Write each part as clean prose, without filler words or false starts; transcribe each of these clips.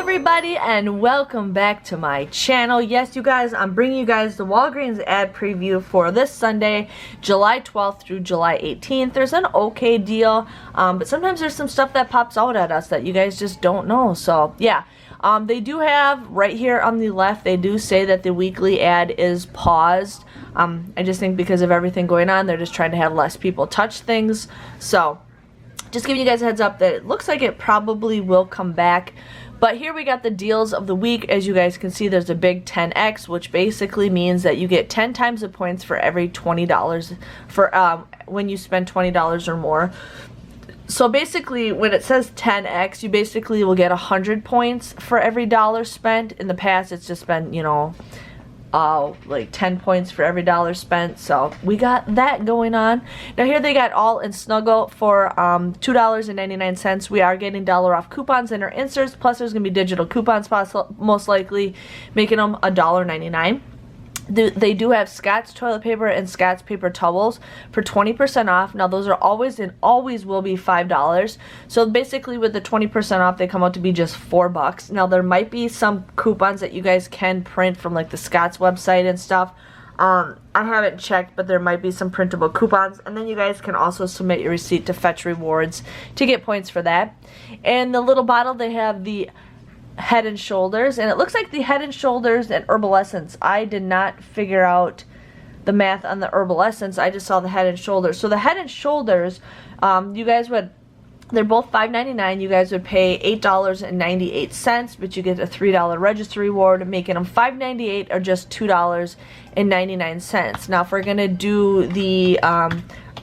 everybody, and welcome back to my channel. Yes, you guys, I'm bringing you guys the Walgreens ad preview for this Sunday, July 12th through July 18th. There's an okay deal, but sometimes there's some stuff that pops out at us that you guys just don't know. So yeah, they do have right here on the left, they do say that the weekly ad is paused. I just think because of everything going on, they're just trying to have less people touch things. So just giving you guys a heads up that it looks like it probably will come back. But here we got the deals of the week. As you guys can see, there's a big 10x, which basically means that you get 10 times the points for every $20 for when you spend $20 or more. So basically, when it says 10x, you basically will get 100 points for every dollar spent. In the past, it's just been, you know, like 10 points for every dollar spent. So we got that going on. Now here they got All in Snuggle for $2.99. We are getting dollar off coupons in our inserts, plus there's gonna be digital coupons most likely, making them $1.99. They do have Scott's toilet paper and Scott's paper towels for 20% off. Now those are always and always will be $5. So basically with the 20% off, they come out to be just $4. Now there might be some coupons that you guys can print from like the Scott's website and stuff. I haven't checked, but there might be some printable coupons, and then you guys can also submit your receipt to Fetch Rewards to get points for that. And the little bottle, they have the Head and Shoulders, and it looks like the Head and Shoulders and Herbal Essence. I did not figure out the math on the Herbal Essence. I just saw the Head and Shoulders. So the Head and Shoulders, you guys would, they're both $5.99. You guys would pay $8.98, but you get a $3 register reward, making them $5.98 or just $2.99. Now if we're gonna do the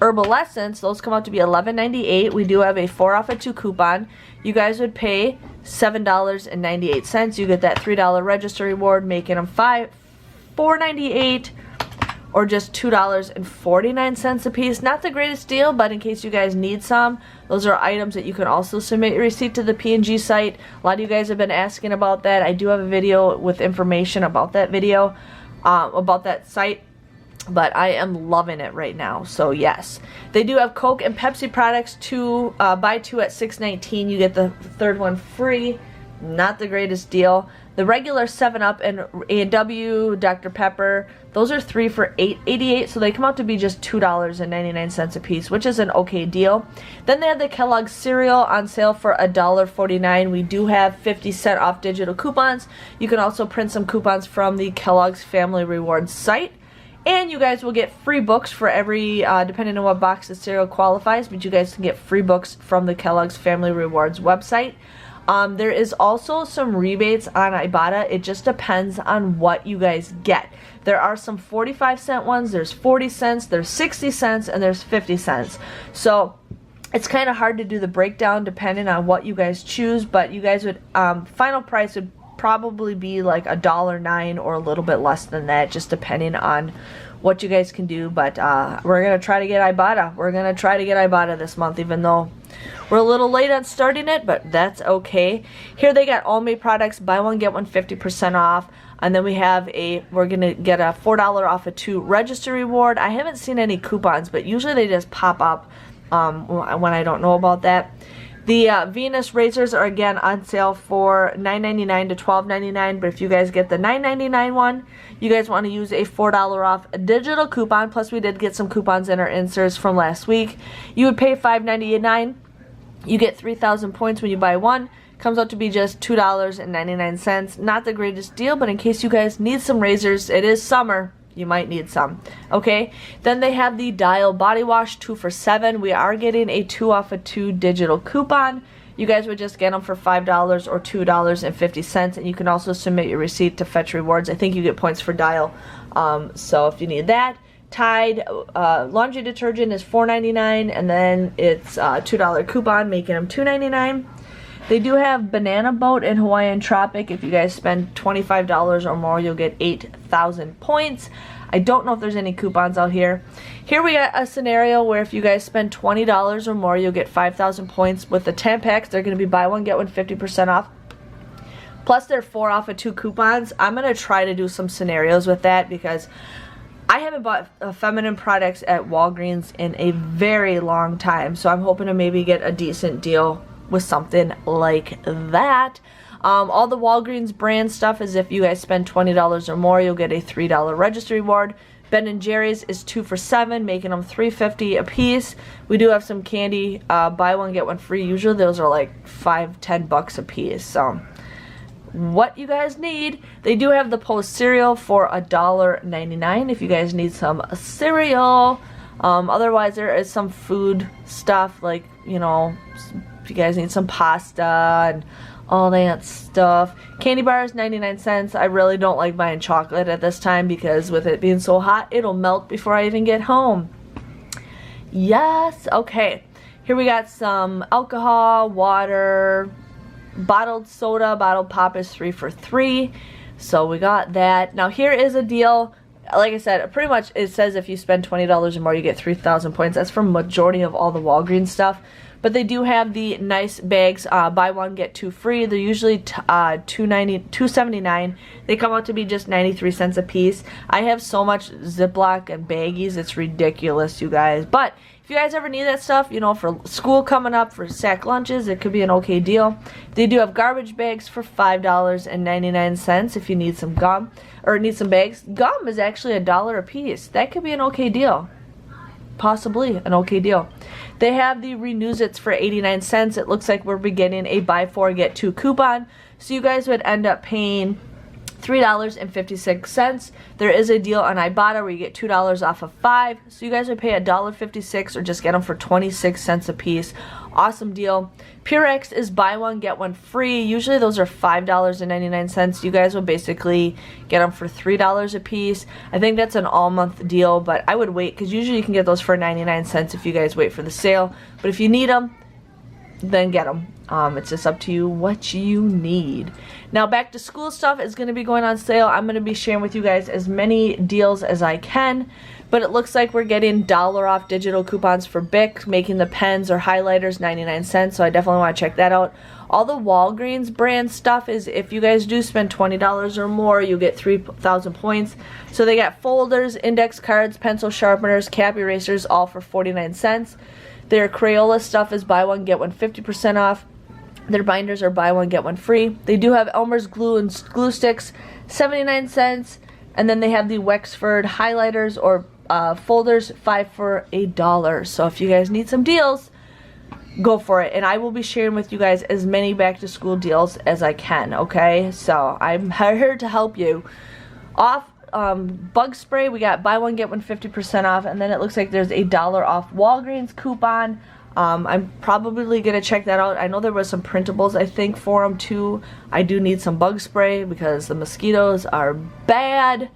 Herbal Essence, those come out to be $11.98. We do have a 4 off of 2 coupon. You guys would pay $7.98. You get that $3 register reward, making them $4.98 or just $2.49 a piece. Not the greatest deal, but in case you guys need some, those are items that you can also submit your receipt to the P&G site. A lot of you guys have been asking about that. I do have a video with information about that video, about that site. But I am loving it right now. So yes, they do have Coke and Pepsi products. Buy 2 at $6.19. You get the third one free. Not the greatest deal. The regular 7-Up and A&W, Dr. Pepper, those are 3 for $8.88. So they come out to be just $2.99 a piece, which is an okay deal. Then they have the Kellogg's cereal on sale for $1.49. We do have 50% off digital coupons. You can also print some coupons from the Kellogg's Family Rewards site. And you guys will get free books for every, depending on what box the cereal qualifies, but you guys can get free books from the Kellogg's Family Rewards website. There is also some rebates on Ibotta. It just depends on what you guys get. There are some 45-cent ones, there's 40 cents, there's 60 cents, and there's 50 cents. So it's kind of hard to do the breakdown depending on what you guys choose, but you guys would, final price would probably be like $1.09 or a little bit less than that, just depending on what you guys can do. But we're gonna try to get Ibotta. We're gonna try to get Ibotta this month, even though we're a little late on starting it, but that's okay. Here they got All Made products, buy one get one 50% off, and then we have we're gonna get a $4 off of 2 register reward. I haven't seen any coupons, but usually they just pop up when I don't know about that. The Venus razors are again on sale for $9.99 to $12.99, but if you guys get the $9.99 one, you guys want to use a $4 off a digital coupon, plus we did get some coupons in our inserts from last week. You would pay $5.99. You get 3,000 points when you buy one. Comes out to be just $2.99. Not the greatest deal, but in case you guys need some razors, it is summer. You might need some. Okay, then they have the Dial body wash 2 for $7. We are getting a 2 off of 2 digital coupon. You guys would just get them for $5 or $2.50, and you can also submit your receipt to Fetch Rewards. I think you get points for Dial, so if you need that. Tide laundry detergent is $4.99, and then it's a $2 coupon, making them $2.99. They do have Banana Boat and Hawaiian Tropic. If you guys spend $25 or more, you'll get 8,000 points. I don't know if there's any coupons out here. Here we got a scenario where if you guys spend $20 or more, you'll get 5,000 points. With the 10 packs, they're going to be buy one, get one 50% off. Plus they're 4 off of 2 coupons. I'm going to try to do some scenarios with that because I haven't bought feminine products at Walgreens in a very long time. So I'm hoping to maybe get a decent deal with something like that. All the Walgreens brand stuff is if you guys spend $20 or more, you'll get a $3 register reward. Ben & Jerry's is 2 for $7, making them $3.50 a piece. We do have some candy, buy one get one free. Usually those are like $5-10 a piece. So what you guys need, they do have the Post cereal for $1.99 if you guys need some cereal. Otherwise there is some food stuff, like, you know, if you guys need some pasta and all that stuff. Candy bars 99 cents. I really don't like buying chocolate at this time because with it being so hot, it'll melt before I even get home. Yes, okay. Here we got some alcohol, water, bottled soda, bottled pop is 3 for $3. So we got that. Now here is a deal. Like I said, pretty much it says if you spend $20 or more, you get 3,000 points. That's for majority of all the Walgreens stuff. But they do have the nice bags, buy one get two free. They're usually $2.79. They come out to be just 93 cents a piece. I have so much Ziploc and baggies, it's ridiculous, you guys. But if you guys ever need that stuff, you know, for school coming up, for sack lunches, it could be an okay deal. They do have garbage bags for $5.99 if you need some gum or need some bags. Gum is actually $1 a piece. That could be an okay deal. Possibly an okay deal. They have the Renews-Its for 89 cents. It looks like we're beginning a buy 4 get 2 coupon. So you guys would end up paying $3.56. There is a deal on Ibotta where you get $2 off of 5. So you guys would pay $1.56 or just get them for 26 cents a piece. Awesome deal. Purex is buy one get one free. Usually those are $5.99. You guys will basically get them for $3 a piece. I think that's an all month deal, but I would wait because usually you can get those for 99 cents if you guys wait for the sale. But if you need them, then get them. It's just up to you what you need. Now back to school stuff is going to be going on sale. I'm going to be sharing with you guys as many deals as I can, but it looks like we're getting $1 off digital coupons for Bic, making the pens or highlighters 99 cents, so I definitely want to check that out. All the Walgreens brand stuff is if you guys do spend $20 or more, you get 3,000 points. So they got folders, index cards, pencil sharpeners, cap erasers, all for 49 cents. Their Crayola stuff is buy one get one 50% off. Their binders are buy one get one free. They do have Elmer's glue and glue sticks, 79 cents. And then they have the Wexford highlighters or folders, 5 for $1. So if you guys need some deals, go for it. And I will be sharing with you guys as many back to school deals as I can, okay? So I'm here to help you. Off bug spray, we got buy one get one 50% off. And then it looks like there's a $1 off Walgreens coupon. I'm probably going to check that out. I know there was some printables, I think, for them too. I do need some bug spray because the mosquitoes are bad.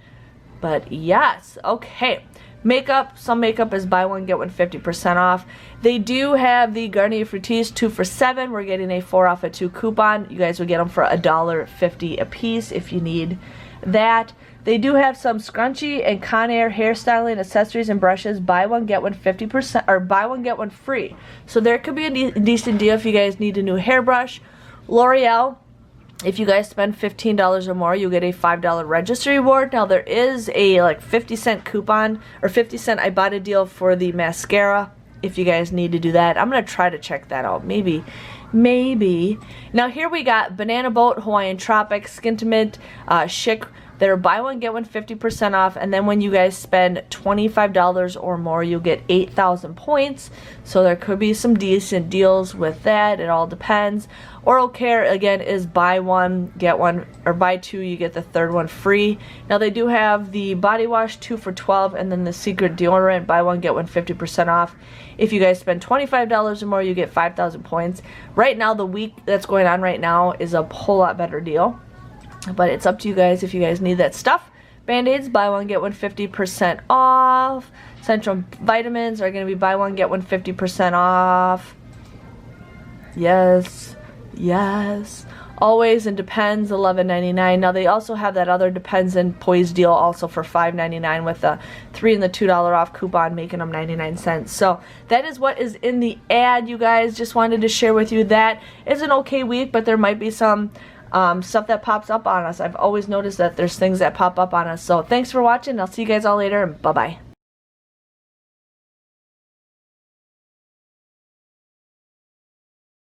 But yes, okay. Makeup, some makeup is buy one get one 50% off. They do have the Garnier Fructis 2 for $7. We're getting a 4 off of 2 coupon. You guys will get them for $1.50 a piece if you need that. They do have some scrunchie and Conair hairstyling accessories and brushes. Buy one get one 50% or buy one get one free. So there could be a decent deal if you guys need a new hairbrush. L'Oreal, if you guys spend $15 or more, you'll get a $5 registry reward. Now there is a like 50-cent coupon or 50-cent Ibotta deal for the mascara if you guys need to do that. I'm going to try to check that out. Maybe. Now here we got Banana Boat, Hawaiian Tropic, Skintimate, Chic. They're buy one get one 50% off, and then when you guys spend $25 or more, you'll get 8,000 points. So there could be some decent deals with that. It all depends. Oral Care again is buy one get one, or buy two you get the third one free. Now they do have the body wash 2 for $12, and then the Secret deodorant buy one get one 50% off. If you guys spend $25 or more, you get 5,000 points. Right now, the week that's going on right now is a whole lot better deal. But it's up to you guys if you guys need that stuff. Band-Aids, buy one, get one 50% off. Centrum vitamins are going to be buy one, get one 50% off. Yes. Always and Depends, $11.99. Now they also have that other Depends and Poise deal also for $5.99 with the 3 and the $2 off coupon, making them 99 cents. So that is what is in the ad, you guys. Just wanted to share with you that. It's an okay week, but there might be some stuff that pops up on us. I've always noticed that there's things that pop up on us. So thanks for watching. I'll see you guys all later, and bye-bye.